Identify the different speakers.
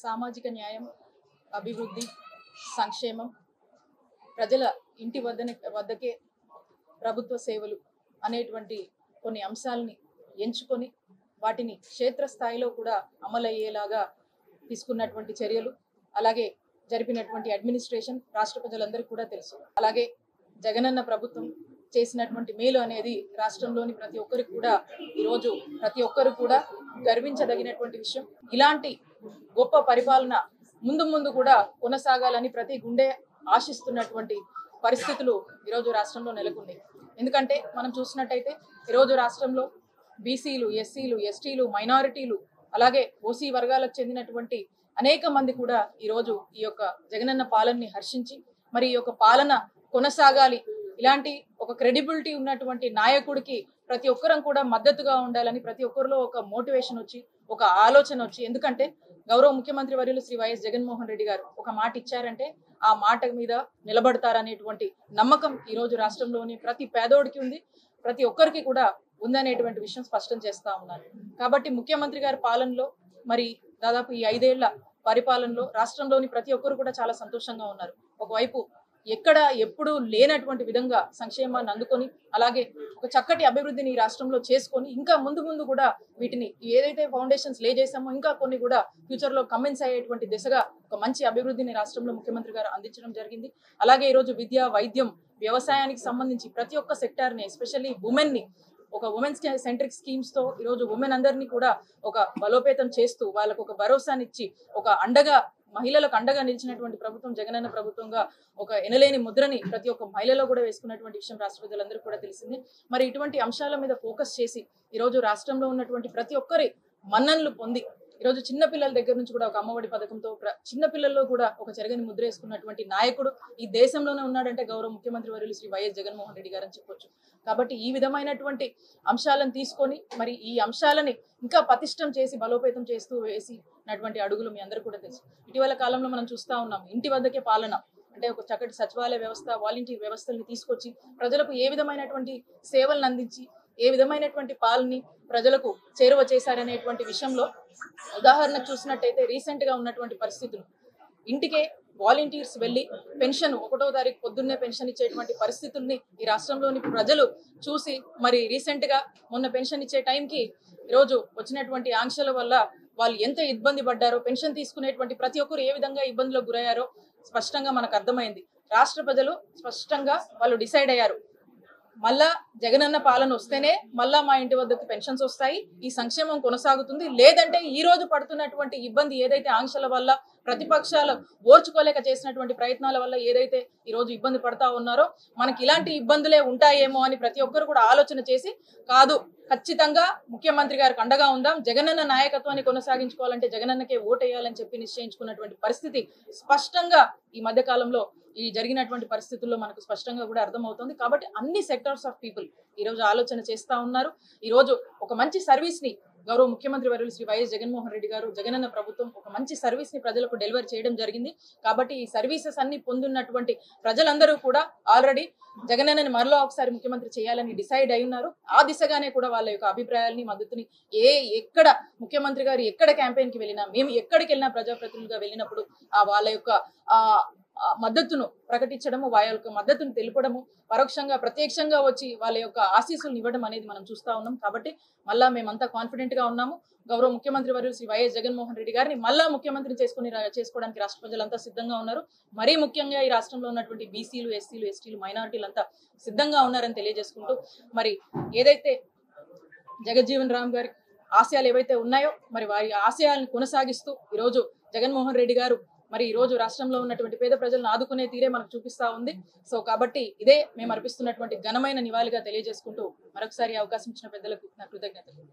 Speaker 1: సామాజిక న్యాయం, అభివృద్ధి, సంక్షేమం, ప్రజల ఇంటి వద్దకే ప్రభుత్వ సేవలు అనేటువంటి కొన్ని అంశాలని ఎంచుకొని వాటిని క్షేత్రస్థాయిలో కూడా అమలయ్యేలాగా తీసుకున్నటువంటి చర్యలు, అలాగే జరిపినటువంటి అడ్మినిస్ట్రేషన్ రాష్ట్ర ప్రజలందరికీ కూడా తెలుసు. అలాగే జగనన్న ప్రభుత్వం చేసినటువంటి మేలు అనేది రాష్ట్రంలోని ప్రతి ఒక్కరికి కూడా ఈరోజు ప్రతి ఒక్కరు కూడా గర్వించదగినటువంటి విషయం. ఇలాంటి గొప్ప పరిపాలన ముందు ముందు కూడా కొనసాగాలని ప్రతి గుండె ఆశిస్తున్నటువంటి పరిస్థితులు ఈరోజు రాష్ట్రంలో నెలకొన్నాయి. ఎందుకంటే మనం చూసినట్టయితే ఈరోజు రాష్ట్రంలో బీసీలు, ఎస్సీలు, ఎస్టీలు, మైనారిటీలు, అలాగే ఓసీ వర్గాలకు చెందినటువంటి అనేక మంది కూడా ఈరోజు ఈ యొక్క జగనన్న పాలనని హర్షించి మరి ఈ యొక్క పాలన కొనసాగాలి, ఇలాంటి ఒక క్రెడిబిలిటీ ఉన్నటువంటి నాయకుడికి ప్రతి ఒక్కరం కూడా మద్దతుగా ఉండాలని ప్రతి ఒక్కరిలో ఒక మోటివేషన్ వచ్చి, ఒక ఆలోచన వచ్చి, ఎందుకంటే గౌరవ ముఖ్యమంత్రి వర్యులు శ్రీ వైఎస్ జగన్మోహన్ రెడ్డి గారు ఒక మాట ఇచ్చారంటే ఆ మాట మీద నిలబడతారనేటువంటి నమ్మకం ఈరోజు రాష్ట్రంలోని ప్రతి పేదోడికి ఉంది, ప్రతి ఒక్కరికి కూడా ఉందనేటువంటి విషయం స్పష్టం చేస్తా ఉన్నారు. కాబట్టి ముఖ్యమంత్రి గారి పాలనలో మరి దాదాపు ఈ 5 ఏళ్ల పరిపాలనలో రాష్ట్రంలోని ప్రతి ఒక్కరు కూడా చాలా సంతోషంగా ఉన్నారు. ఒకవైపు ఎక్కడ ఎప్పుడు లేనటువంటి విధంగా సంక్షేమాన్ని అందుకొని, అలాగే ఒక చక్కటి అభివృద్ధిని ఈ రాష్ట్రంలో చేసుకొని ఇంకా ముందు ముందు కూడా వీటిని ఏదైతే ఫౌండేషన్స్ లే చేశామో ఇంకా కొన్ని కూడా ఫ్యూచర్ లో కమెన్స్ అయ్యేటువంటి దిశగా ఒక మంచి అభివృద్ధిని రాష్ట్రంలో ముఖ్యమంత్రి గారు అందించడం జరిగింది. అలాగే ఈరోజు విద్య, వైద్యం, వ్యవసాయానికి సంబంధించి ప్రతి ఒక్క సెక్టార్ ని, ఎస్పెషల్లీ ఉమెన్ ని ఒక ఉమెన్స్ సెంట్రిక్ స్కీమ్స్ తో ఈరోజు ఉమెన్ అందరినీ కూడా ఒక బలోపేతం చేస్తూ వాళ్ళకు ఒక భరోసానిచ్చి ఒక అండగా, మహిళలకు అండగా నిలిచినటువంటి ప్రభుత్వం జగనన్న ప్రభుత్వంగా ఒక ఎనలేని ముద్రని ప్రతి ఒక్క మహిళలో కూడా వేసుకున్నటువంటి విషయం రాష్ట్ర ప్రజలందరూ కూడా తెలిసింది. మరి ఇటువంటి అంశాల మీద ఫోకస్ చేసి ఈరోజు రాష్ట్రంలో ఉన్నటువంటి ప్రతి ఒక్కరి మన్ననలు పొంది ఈరోజు చిన్నపిల్లల దగ్గర నుంచి కూడా ఒక అమ్మఒడి పథకంతో చిన్నపిల్లల్లో కూడా ఒక చెరగని ముద్ర వేసుకున్నటువంటి నాయకుడు ఈ దేశంలోనే ఉన్నాడంటే గౌరవ ముఖ్యమంత్రి వర్యులు శ్రీ వైఎస్ జగన్మోహన్ రెడ్డి గారు అని చెప్పొచ్చు. కాబట్టి ఈ విధమైనటువంటి అంశాలను తీసుకొని మరి ఈ అంశాలని ఇంకా పటిష్టం చేసి బలోపేతం చేస్తూ వేసినటువంటి అడుగులు మీ అందరూ కూడా తెలుసు. ఇటీవల కాలంలో మనం చూస్తా ఉన్నాం ఇంటి వద్దకే పాలన అంటే ఒక చక్కటి సచివాలయ వ్యవస్థ, వాలంటీర్ వ్యవస్థల్ని తీసుకొచ్చి ప్రజలకు ఏ విధమైనటువంటి సేవలను అందించి ఏ విధమైనటువంటి పాలనని ప్రజలకు చేరువ చేశారనేటువంటి విషయంలో ఉదాహరణ చూసినట్టయితే రీసెంట్ గా ఉన్నటువంటి పరిస్థితులు, ఇంటికే వాలంటీర్స్ వెళ్ళి పెన్షన్ 1వ తారీఖు పొద్దున్నే పెన్షన్ ఇచ్చేటువంటి పరిస్థితుల్ని ఈ రాష్ట్రంలోని ప్రజలు చూసి మరి రీసెంట్ గా మొన్న పెన్షన్ ఇచ్చే టైంకి ఈరోజు వచ్చినటువంటి ఆంక్షల వల్ల వాళ్ళు ఎంత ఇబ్బంది పడ్డారో, పెన్షన్ తీసుకునేటువంటి ప్రతి ఒక్కరు ఏ విధంగా ఇబ్బందులకు గురయ్యారో స్పష్టంగా మనకు అర్థమైంది. రాష్ట్ర ప్రజలు స్పష్టంగా వాళ్ళు డిసైడ్ అయ్యారు, మళ్ళా జగనన్న పాలన వస్తేనే మళ్ళా మా ఇంటి వద్దకు పెన్షన్స్ వస్తాయి, ఈ సంక్షేమం కొనసాగుతుంది, లేదంటే ఈ రోజు పడుతున్నటువంటి ఇబ్బంది ఏదైతే ఆంక్షల వల్ల ప్రతిపక్షాలు ఓర్చుకోలేక చేసినటువంటి ప్రయత్నాల వల్ల ఏదైతే ఈ రోజు ఇబ్బంది పడతా ఉన్నారో మనకి ఇలాంటి ఇబ్బందులే ఉంటాయేమో అని ప్రతి ఒక్కరు కూడా ఆలోచన చేసి, కాదు ఖచ్చితంగా ముఖ్యమంత్రి గారికి అండగా ఉందాం, జగనన్న నాయకత్వాన్ని కొనసాగించుకోవాలంటే జగనన్నకే ఓటేయాలని చెప్పి నిశ్చయించుకున్నటువంటి పరిస్థితి స్పష్టంగా ఈ మధ్య కాలంలో ఈ జరిగినటువంటి పరిస్థితుల్లో మనకు స్పష్టంగా కూడా అర్థమవుతుంది. కాబట్టి అన్ని సెక్టార్స్ ఆఫ్ పీపుల్ ఈ రోజు ఆలోచన చేస్తా ఉన్నారు. ఈ రోజు ఒక మంచి సర్వీస్ ని గౌరవ ముఖ్యమంత్రి వర్యులు శ్రీ వైఎస్ జగన్మోహన్ రెడ్డి గారు, జగనన్న ప్రభుత్వం ఒక మంచి సర్వీస్ ని ప్రజలకు డెలివర్ చేయడం జరిగింది. కాబట్టి ఈ సర్వీసెస్ అన్ని పొందున్నటువంటి ప్రజలందరూ కూడా ఆల్రెడీ జగనన్నని మరలో ఒకసారి ముఖ్యమంత్రి చేయాలని డిసైడ్ అయి ఉన్నారు. ఆ దిశగానే కూడా వాళ్ళ యొక్క అభిప్రాయాలని, మద్దతుని ఎక్కడ ముఖ్యమంత్రి గారు ఎక్కడ క్యాంపెయిన్ కి వెళ్ళినా, మేము ఎక్కడికి వెళ్ళినా ప్రజాప్రతినిధులుగా వెళ్ళినప్పుడు వాళ్ళ యొక్క మద్దతును ప్రకటించడము, వాళ్ళ యొక్క మద్దతును తెలుపడము, పరోక్షంగా ప్రత్యక్షంగా వచ్చి వాళ్ళ యొక్క ఆశీస్సులను ఇవ్వడం అనేది మనం చూస్తా ఉన్నాం. కాబట్టి మళ్ళా మేమంతా కాన్ఫిడెంట్ గా ఉన్నాము. గౌరవ ముఖ్యమంత్రి వర్యులు శ్రీ వైఎస్ జగన్మోహన్ రెడ్డి గారిని మళ్ళా ముఖ్యమంత్రిని చేసుకోవడానికి రాష్ట్ర ప్రజలంతా సిద్ధంగా ఉన్నారు. మరీ ముఖ్యంగా ఈ రాష్ట్రంలో ఉన్నటువంటి బీసీలు, ఎస్సీలు, ఎస్టీలు, మైనారిటీలు అంతా సిద్ధంగా ఉన్నారని తెలియజేసుకుంటూ, మరి ఏదైతే జగజ్జీవన్ రామ్ గారి ఆశయాలు ఏవైతే ఉన్నాయో మరి వారి ఆశయాలను కొనసాగిస్తూ ఈరోజు జగన్మోహన్ రెడ్డి గారు మరి ఈ రోజు రాష్ట్రంలో ఉన్నటువంటి పేద ప్రజలను ఆదుకునే తీరే మనకు చూపిస్తా ఉంది. సో కాబట్టి ఇదే మేము అర్పిస్తున్నటువంటి ఘనమైన నివాళిగా తెలియజేసుకుంటూ మరొకసారి అవకాశం ఇచ్చిన పెద్దలకు నా కృతజ్ఞతలు.